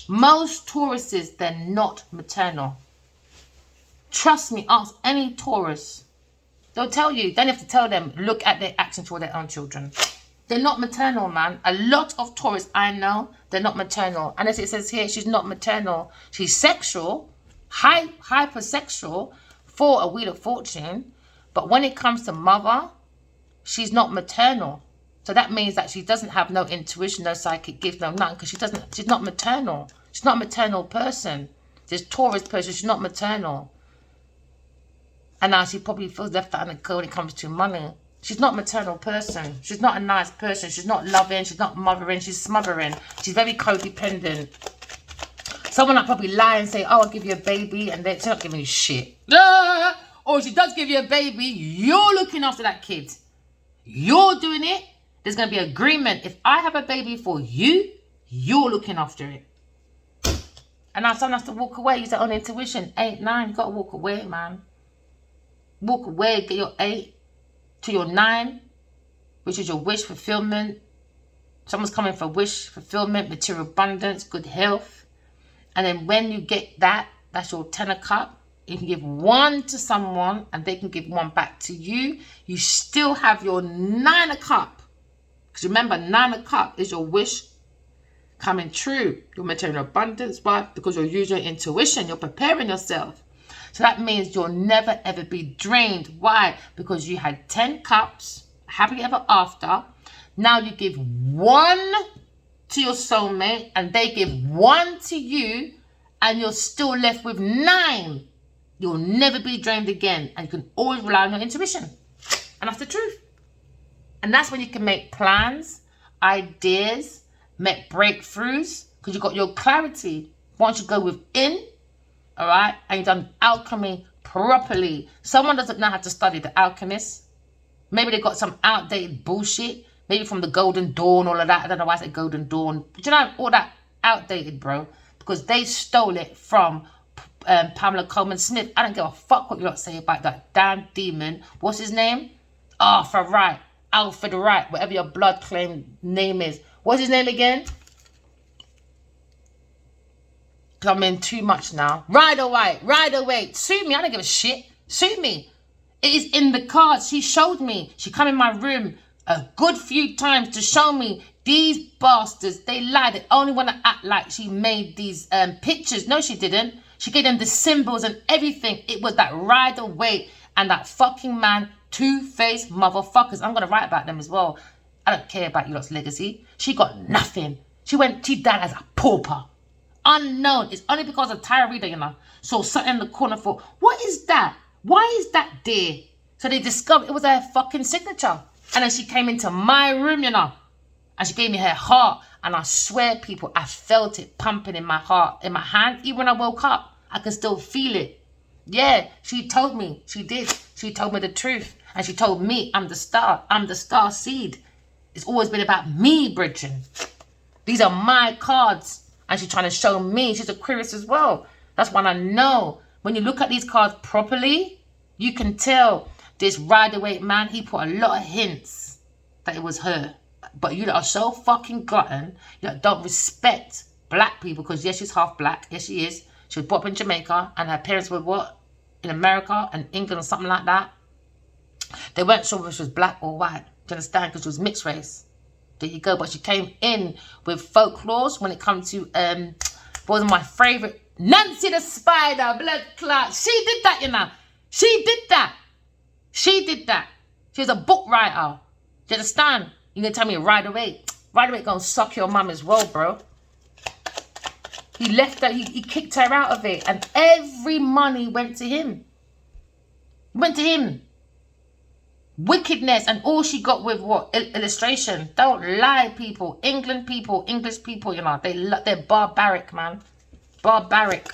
Most Tauruses, they're not maternal. Trust me, ask any Taurus. They'll tell you. Don't have to tell them. Look at their actions toward their own children. They're not maternal, man. A lot of Taurus I know, they're not maternal. And as it says here, she's not maternal. She's sexual, hypersexual for a Wheel of Fortune. But when it comes to mother, she's not maternal. So that means that she doesn't have no intuition, no psychic gift, no nothing, because she's not maternal. She's not a maternal person. This Taurus person, she's not maternal. And now she probably feels left out in the cold when it comes to money. She's not a maternal person. She's not a nice person. She's not loving. She's not mothering. She's smothering. She's very codependent. Someone might probably lie and say, oh, I'll give you a baby. And then she's not giving you shit. Or if she does give you a baby, you're looking after that kid. You're doing it. There's going to be agreement. If I have a baby for you, you're looking after it. And now someone has to walk away. Use their own intuition. 8, 9. You've got to walk away, man. Walk away. Get your 8 to your 9, which is your wish fulfillment. Someone's coming for wish fulfillment, material abundance, good health. And then when you get that, that's your 10 of cup. You can give 1 to someone and they can give 1 back to you. You still have your 9 of cup. Because remember, 9 of cup is your wish coming true. Your material abundance. Why? Because you're using your intuition. You're preparing yourself. So that means you'll never ever be drained. Why? Because you had 10 cups, happily ever after. Now you give 1 to your soulmate and they give 1 to you, and you're still left with 9. You'll never be drained again, and you can always rely on your intuition. And that's the truth. And that's when you can make plans, ideas, make breakthroughs, because you got your clarity. Once you go within, all right, and you've done alchemy properly. Someone doesn't know how to study the alchemist. Maybe they got some outdated bullshit, maybe from the Golden Dawn, all of that. I don't know why I said Golden Dawn. But you know, all that outdated, bro, because they stole it from Pamela Coleman Smith. I don't give a fuck what you lot say about that damn demon. What's his name? Arthur Wright, Alfred Wright, whatever your blood claim name is. What's his name again? I'm in too much now. Rider Waite. Sue me. I don't give a shit. Sue me. It is in the cards. She showed me. She come in my room a good few times to show me these bastards. They lied. They only want to act like she made these pictures. No, she didn't. She gave them the symbols and everything. It was that Rider Waite and that fucking man, two-faced motherfuckers. I'm going to write about them as well. I don't care about you lot's legacy. She got nothing. She died as a pauper. Unknown. It's only because of Tyra Reader, you know. So something in the corner for, what is that? Why is that there? So they discovered it was her fucking signature. And then she came into my room, you know. And she gave me her heart. And I swear, people, I felt it pumping in my heart, in my hand. Even when I woke up, I could still feel it. Yeah, she told me. She did. She told me the truth. And she told me I'm the star. I'm the star seed. It's always been about me, Bridget. These are my cards. And she's trying to show me. She's Aquarius as well. That's when I know. When you look at these cards properly, you can tell this Rider-Waite man, he put a lot of hints that it was her. But you are so fucking glutton. You don't respect black people. Because yes, she's half black. Yes, she is. She was brought up in Jamaica. And her parents were what? In America and England or something like that. They weren't sure if she was black or white. Do you understand? Because she was mixed race. There you go. But she came in with folklores when it comes to was my favorite, Nancy the Spider, blood clot. She did that, you know. She did that. She was a book writer. Do you understand? You gonna tell me Rider-Waite gonna suck your mum as well, bro. He left her. He kicked her out of it, and every money went to him. Wickedness, and all she got with what? Illustration. Don't lie, people. English people, you know, they're barbaric, man. Barbaric.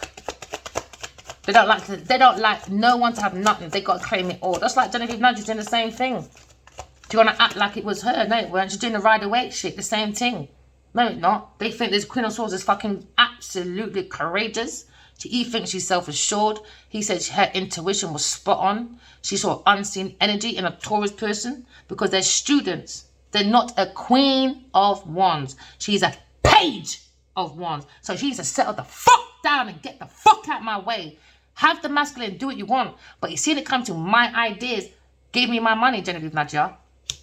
They don't like no one to have nothing. They got to claim it all. That's like Genevieve Nudge doing the same thing. Do you want to act like it was her? No, weren't you doing the Rider-Waite shit? The same thing. No, it's not. They think this Queen of Swords is fucking absolutely courageous. He thinks she's self-assured. He says her intuition was spot on. She saw unseen energy in a Taurus person because they're students. They're not a Queen of Wands. She's a Page of Wands. So she needs to settle the fuck down and get the fuck out my way. Have the masculine, do what you want. But you see, when it comes to my ideas, give me my money, Genevieve Nadia.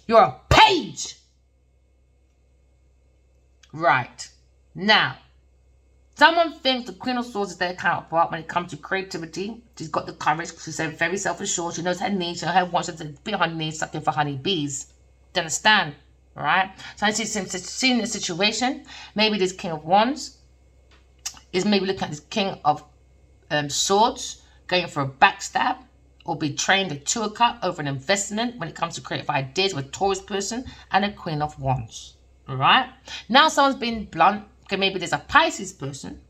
You're a page. Right. Now, someone thinks the Queen of Swords is their counterpart when it comes to creativity. She's got the courage. She's very self-assured. She knows her needs. She knows her wants to be on her knees sucking for honey bees. Do you understand? All right? So I see in the situation, maybe this King of Wands is maybe looking at this King of Swords, going for a backstab or betraying the Two of Cups over an investment when it comes to creative ideas with a Taurus person and a Queen of Wands. All right? Now someone's been blunt. Okay, maybe there's a Pisces person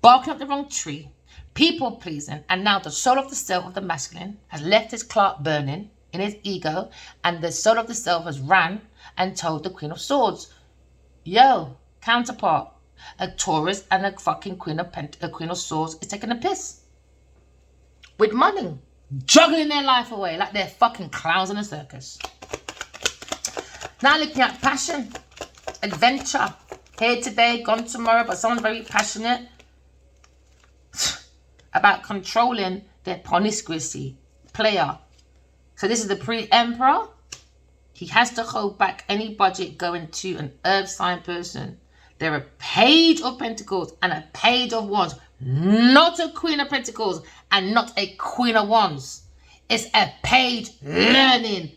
barking up the wrong tree, people pleasing, and now the soul of the self of the masculine has left his Clark burning in his ego, and the soul of the self has ran and told the Queen of Swords, yo, counterpart, a Taurus and a fucking Queen of Swords is taking a piss with money, juggling their life away like they're fucking clowns in a circus. Now looking at passion, adventure. Here today, gone tomorrow, but someone's very passionate about controlling their promiscuity player. So this is the pre-emperor. He has to hold back any budget going to an earth sign person. They're a page of pentacles and a page of wands. Not a queen of pentacles and not a queen of wands. It's a page learning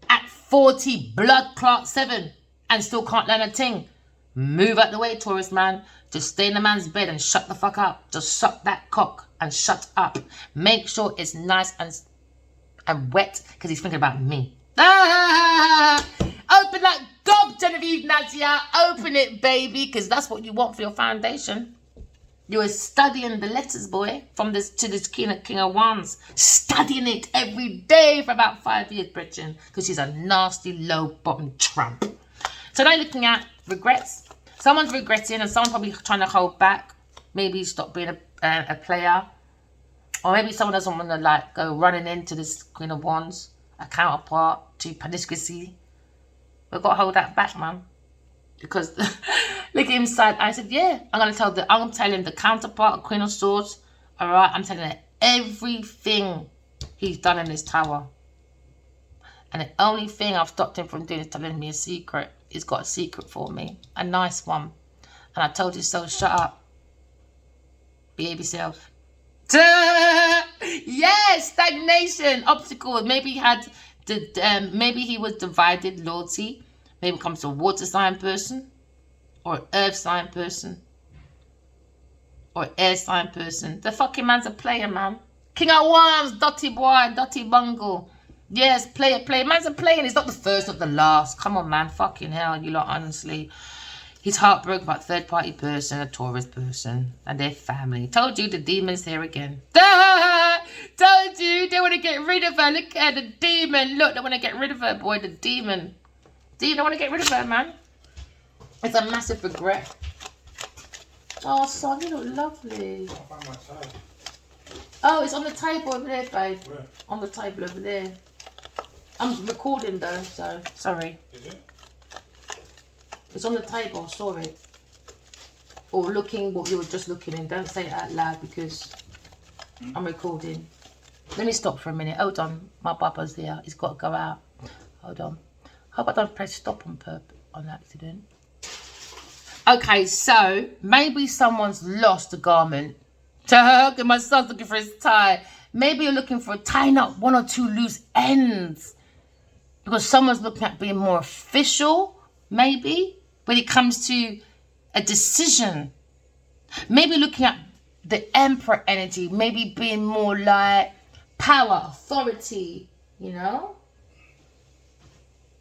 at 40 blood clot 7 and still can't learn a thing. Move out the way, Taurus man. Just stay in the man's bed and shut the fuck up. Just suck that cock and shut up. Make sure it's nice and wet because he's thinking about me. Open that gob, Genevieve Nadia. Open it, baby, because that's what you want for your foundation. You were studying the letters, boy, from this to this King of Wands. Studying it every day for about 5 years, Bridget, because she's a nasty, low-bottom tramp. So now looking at regrets. Someone's regretting and someone's probably trying to hold back. Maybe stop being a player. Or maybe someone doesn't want to like go running into this Queen of Wands, a counterpart to promiscuity. We've got to hold that back, man. Because look inside. I said, yeah, I'm telling him the counterpart, Queen of Swords. All right, I'm telling her everything he's done in this tower. And the only thing I've stopped him from doing is telling me a secret. He's got a secret for me, a nice one. And I told you so. Shut up. Behave yourself. Yes, stagnation, obstacles. Maybe he had maybe he was divided, loyalty. Maybe it comes to a water sign person, or an earth sign person, or air sign person. The fucking man's a player, man. King of Wands, dotty boy, dotty bungle. Yes, player. Man's a player, and he's not the first, not the last. Come on, man. Fucking hell, you lot, honestly. He's heartbroken about third-party person, a Taurus person, and their family. Told you the demon's here again. Told you they want to get rid of her. Look at the demon. Look, they want to get rid of her, boy, the demon. Do you want to get rid of her, man? It's a massive regret. Oh, son, you look lovely. I found my tag. Oh, it's on the table over there, babe. Where? On the table over there. I'm recording though, so sorry. Is it? It's on the table, I saw it. Or looking what you were just looking in. Don't say it out loud because I'm recording. Let me stop for a minute. Hold on. My papa's there. He's got to go out. Hold on. Hope I don't press stop on accident. Okay, so maybe someone's lost a garment. My son's looking for his tie. Maybe you're looking for tying up 1 or 2 loose ends. Because someone's looking at being more official, maybe, when it comes to a decision. Maybe looking at the Emperor energy, maybe being more like power, authority, you know?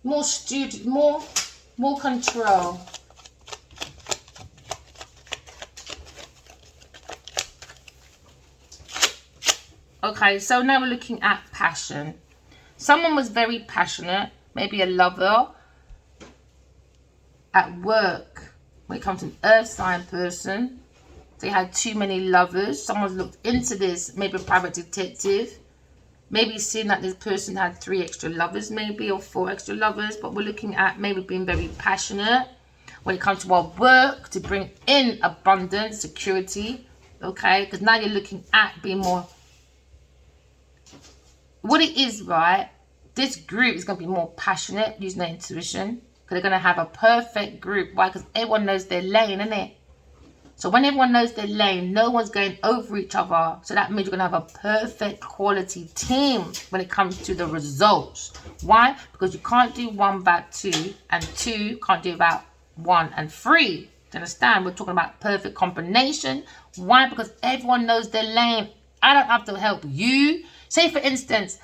More more control. Okay, so now we're looking at passion. Someone was very passionate, maybe a lover at work. When it comes to an earth sign person, they had too many lovers. Someone's looked into this, maybe a private detective. Maybe seen that this person had 3 extra lovers, maybe, or 4 extra lovers. But we're looking at maybe being very passionate when it comes to our work to bring in abundance, security. Okay, because now you're looking at being more. What it is, right? This group is going to be more passionate using their intuition. Because they're going to have a perfect group. Why? Because everyone knows their lane, innit? So when everyone knows their lane, no one's going over each other. So that means you're going to have a perfect quality team when it comes to the results. Why? Because you can't do 1 without 2. And 2 can't do without 1 and 3. Do you understand? We're talking about perfect combination. Why? Because everyone knows their lane. I don't have to help you. Say, for instance,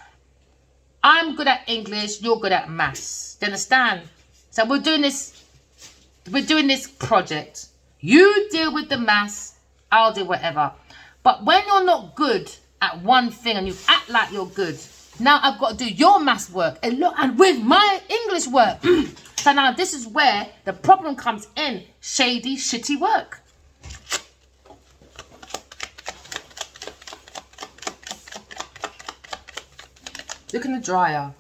I'm good at English, you're good at maths. Do you understand? So we're doing this project. You deal with the maths, I'll do whatever. But when you're not good at one thing and you act like you're good, now I've got to do your maths work and look, and with my English work. So now this is where the problem comes in. Shady, shitty work. Look in the dryer.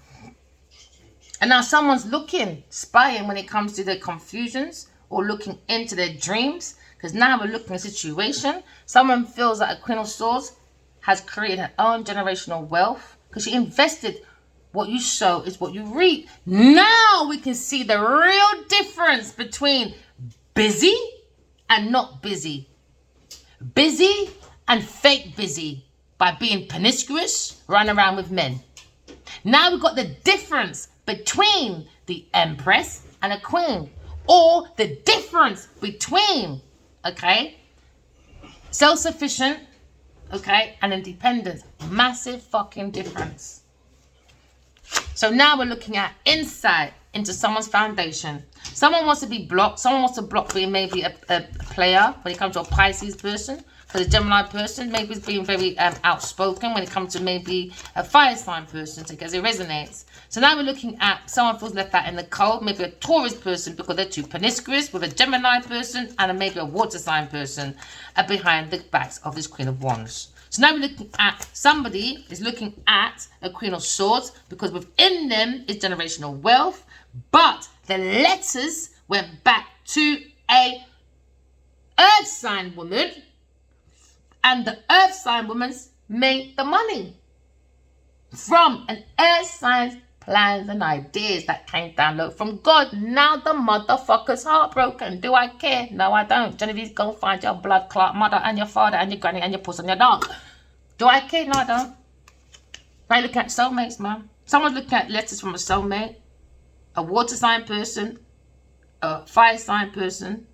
And now someone's looking, spying when it comes to their confusions or looking into their dreams. Because now we're looking at a situation. Someone feels that a Queen of Swords has created her own generational wealth. Because she invested. What you sow is what you reap. Now we can see the real difference between busy and not busy. Busy and fake busy by being promiscuous, running around with men. Now we've got the difference between the Empress and a Queen. Or the difference between, okay, self-sufficient, okay, and independence. Massive fucking difference. So now we're looking at insight into someone's foundation. Someone wants to be blocked. Someone wants to block being maybe a player when it comes to a Pisces person. For the Gemini person, maybe it's being very outspoken when it comes to maybe a fire sign person because it resonates. So now we're looking at someone feels left out in the cold, maybe a Taurus person because they're too promiscuous, with a Gemini person and maybe a water sign person behind the backs of this Queen of Wands. So now we're looking at somebody is looking at a Queen of Swords because within them is generational wealth, but the letters went back to a earth sign woman, and the earth sign woman made the money from an earth sign's plans and ideas that came down low from God. Now the motherfucker's heartbroken. Do I care? No, I don't. Genevieve, go find your blood clot mother and your father and your granny and your puss and your dog. Do I care? No, I don't. Right, look at soulmates, man. Someone's looking at letters from a soulmate, a water sign person, a fire sign person,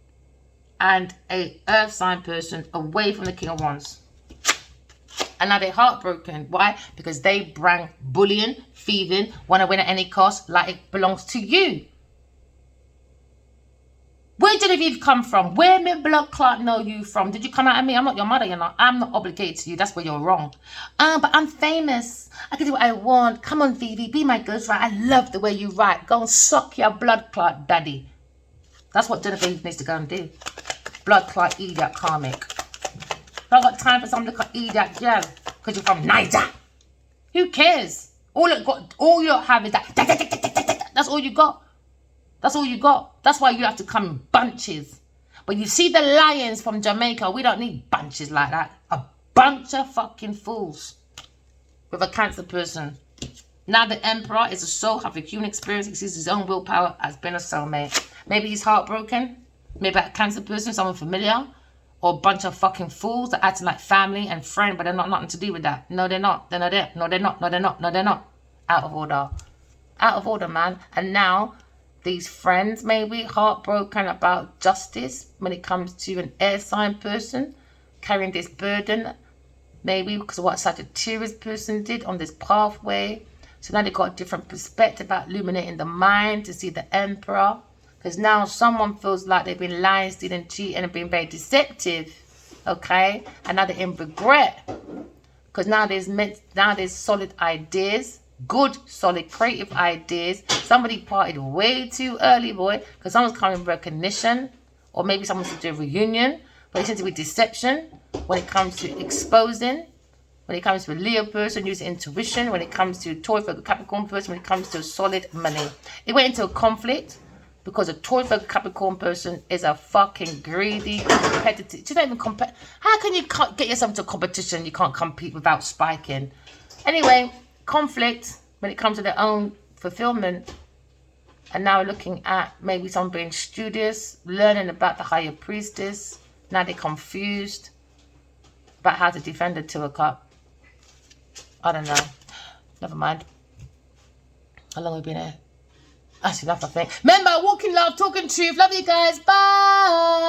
and a earth sign person away from the King of Wands. And now they're heartbroken. Why? Because they bring bullying, thieving, want to win at any cost, like it belongs to you. Where did you come from? Where my blood clot know you from? Did you come out of me? I'm not your mother, you know. I'm not obligated to you. That's where you're wrong. But I'm famous. I can do what I want. Come on, Vivi. Be my ghostwriter. I love the way you write. Go and suck your blood clot, daddy. That's what Genevieve needs to go and do. Blood clot, idiot, karmic. I got time for someone to call idiot girl because you're from Niger. Who cares? All you have is that. That's all you got. That's all you got. That's why you have to come in bunches. But you see the lions from Jamaica, we don't need bunches like that. A bunch of fucking fools with a Cancer person. Now the Emperor is a soul, have a human experience. He sees his own willpower as being a soulmate. Maybe he's heartbroken. Maybe a Cancer person, someone familiar. Or a bunch of fucking fools that acting like family and friend, but they're not nothing to do with that. No, they're not. They're not there. No, they're not. No, they're not. No, they're not. Out of order. Out of order, man. And now these friends may be heartbroken about justice when it comes to an air sign person carrying this burden, maybe because of what Sagittarius person did on this pathway. So now they've got a different perspective about illuminating the mind to see the Emperor. Because now someone feels like they've been lying, stealing, cheating, and being very deceptive. Okay? And now they're in regret. Because now there's solid ideas. Good, solid, creative ideas. Somebody partied way too early, boy. Because someone's coming with recognition. Or maybe someone's to do a reunion. But it seems to be deception. When it comes to exposing. When it comes to a Leo person, using intuition. When it comes to Taurus, Capricorn person. When it comes to solid money. It went into a conflict. Because a Taurus Capricorn person is a fucking greedy, competitive. She don't even compete. How can you get yourself into a competition? You can't compete without spiking. Anyway, conflict when it comes to their own fulfillment. And now we're looking at maybe someone being studious, learning about the higher priestess. Now they're confused about how to defend the 2 of Cups. I don't know. Never mind. How long have we been here? That's enough, I think. Remember, walking love, talking truth. Love you guys. Bye.